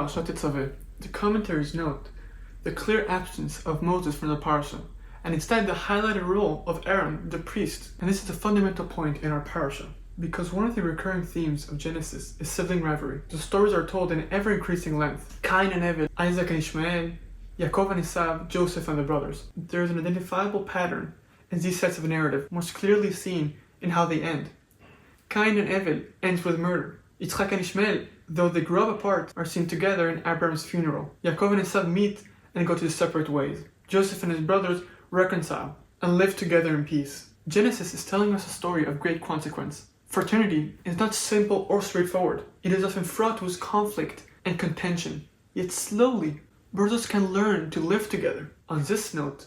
Parashat Tetzaveh, the commentaries note the clear absence of Moses from the parasha, and instead the highlighted role of Aaron, the priest. And this is a fundamental point in our parasha, because one of the recurring themes of Genesis is sibling rivalry. The stories are told in ever-increasing length. Cain and Abel, Isaac and Ishmael, Yaakov and Esau, Joseph and the brothers. There is an identifiable pattern in these sets of narrative, most clearly seen in how they end. Cain and Abel ends with murder. Yitzchak and Ishmael, though they grew up apart, are seen together in Abraham's funeral. Yaakov and Esau meet and go to separate ways. Joseph and his brothers reconcile and live together in peace. Genesis is telling us a story of great consequence. Fraternity is not simple or straightforward. It is often fraught with conflict and contention. Yet slowly, brothers can learn to live together. On this note,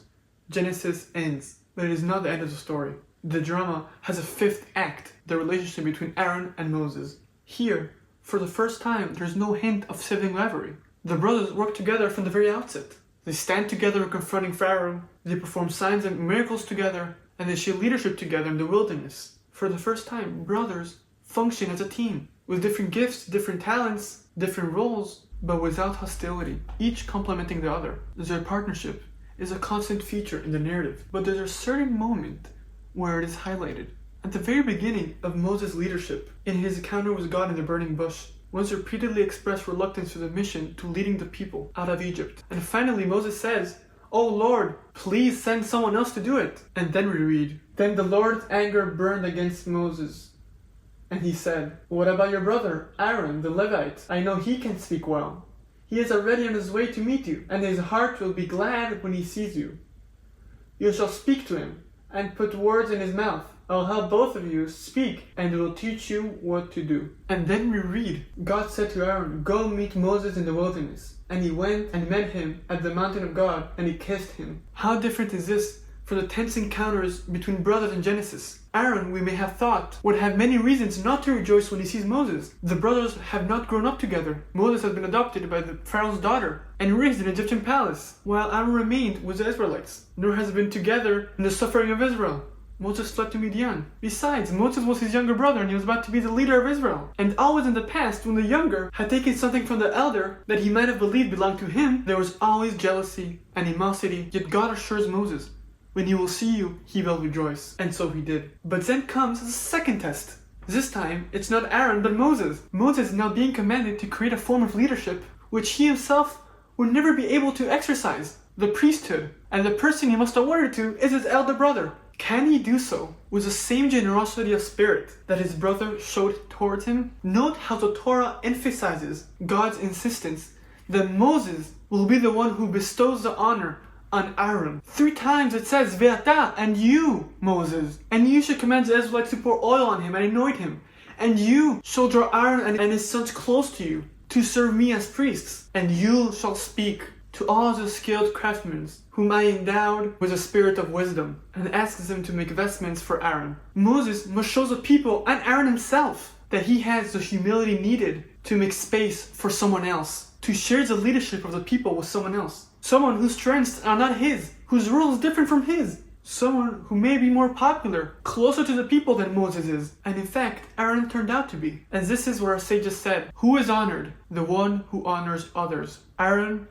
Genesis ends, but it is not the end of the story. The drama has a fifth act, the relationship between Aaron and Moses. Here, for the first time, there's no hint of sibling rivalry. The brothers work together from the very outset. They stand together in confronting Pharaoh, they perform signs and miracles together, and they share leadership together in the wilderness. For the first time, brothers function as a team, with different gifts, different talents, different roles, but without hostility, each complementing the other. Their partnership is a constant feature in the narrative, but there's a certain moment where it is highlighted. At the very beginning of Moses' leadership, in his encounter with God in the burning bush, Moses repeatedly expressed reluctance to the mission to leading the people out of Egypt. And finally Moses says, "Oh Lord, please send someone else to do it." And then we read, "Then the Lord's anger burned against Moses. And he said, 'What about your brother, Aaron the Levite? I know he can speak well. He is already on his way to meet you, and his heart will be glad when he sees you. You shall speak to him, and put words in his mouth. I'll help both of you speak, and will teach you what to do.'" And then we read, God said to Aaron, "Go meet Moses in the wilderness." And he went and met him at the mountain of God, and he kissed him. How different is this from the tense encounters between brothers in Genesis? Aaron, we may have thought, would have many reasons not to rejoice when he sees Moses. The brothers have not grown up together. Moses has been adopted by the Pharaoh's daughter and raised in an Egyptian palace, while Aaron remained with the Israelites, nor has been together in the suffering of Israel. Moses fled to Midian. Besides, Moses was his younger brother and he was about to be the leader of Israel. And always in the past, when the younger had taken something from the elder that he might have believed belonged to him, there was always jealousy, animosity. Yet God assures Moses, "When he will see you, he will rejoice." And so he did. But then comes the second test. This time, it's not Aaron, but Moses. Moses is now being commanded to create a form of leadership which he himself would never be able to exercise, the priesthood. And the person he must award it to is his elder brother. Can he do so with the same generosity of spirit that his brother showed towards him? Note how the Torah emphasizes God's insistence that Moses will be the one who bestows the honor on Aaron. 3 times it says, "Ve'ata," and you, Moses. And you should command the Israelites to pour oil on him and anoint him. And you shall draw Aaron and his sons close to you to serve me as priests. And you shall speak to all the skilled craftsmen whom I endowed with a spirit of wisdom, and asks them to make vestments for Aaron. Moses must show the people and Aaron himself that he has the humility needed to make space for someone else, to share the leadership of the people with someone else. Someone whose strengths are not his, whose rule is different from his. Someone who may be more popular, closer to the people than Moses is. And in fact, Aaron turned out to be. And this is where our sages said, "Who is honored? The one who honors others." Aaron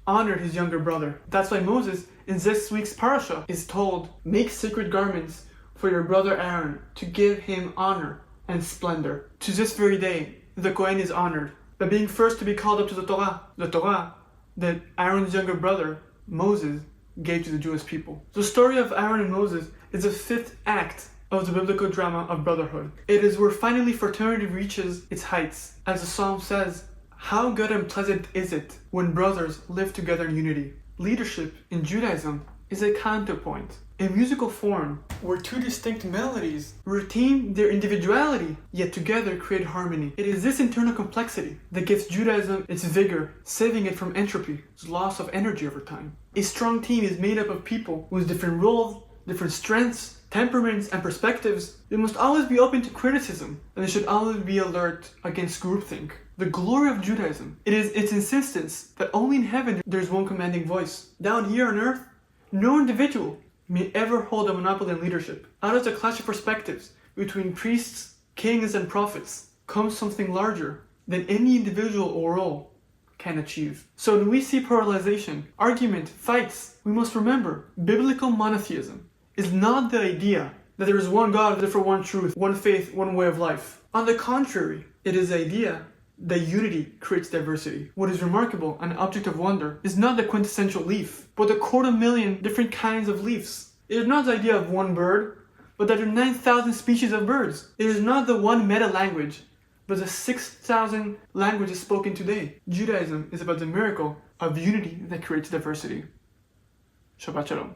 honored his younger brother. That's why Moses, in this week's parasha, is told, "Make sacred garments for your brother Aaron to give him honor and splendor." To this very day, the Kohen is honored by being first to be called up to the Torah that Aaron's younger brother, Moses, gave to the Jewish people. The story of Aaron and Moses is the 5th act of the biblical drama of brotherhood. It is where finally fraternity reaches its heights. As the psalm says, "How good and pleasant is it when brothers live together in unity." Leadership in Judaism is a counterpoint, a musical form where 2 distinct melodies retain their individuality, yet together create harmony. It is this internal complexity that gives Judaism its vigor, saving it from entropy, its loss of energy over time. A strong team is made up of people with different roles, different strengths, temperaments, and perspectives. They must always be open to criticism, and they should always be alert against groupthink. The glory of Judaism, it is its insistence that only in heaven there is one commanding voice. Down here on earth, no individual may ever hold a monopoly on leadership. Out of the clash of perspectives between priests, kings, and prophets comes something larger than any individual or role, can achieve. So when we see polarization, argument, fights, we must remember biblical monotheism is not the idea that there is one God, therefore one truth, one faith, one way of life. On the contrary, it is the idea that unity creates diversity. What is remarkable, an object of wonder, is not the quintessential leaf, but the 250,000 different kinds of leaves. It is not the idea of one bird, but that there are 9,000 species of birds. It is not the one meta-language, but the 6,000 languages spoken today. Judaism is about the miracle of unity that creates diversity. Shabbat Shalom.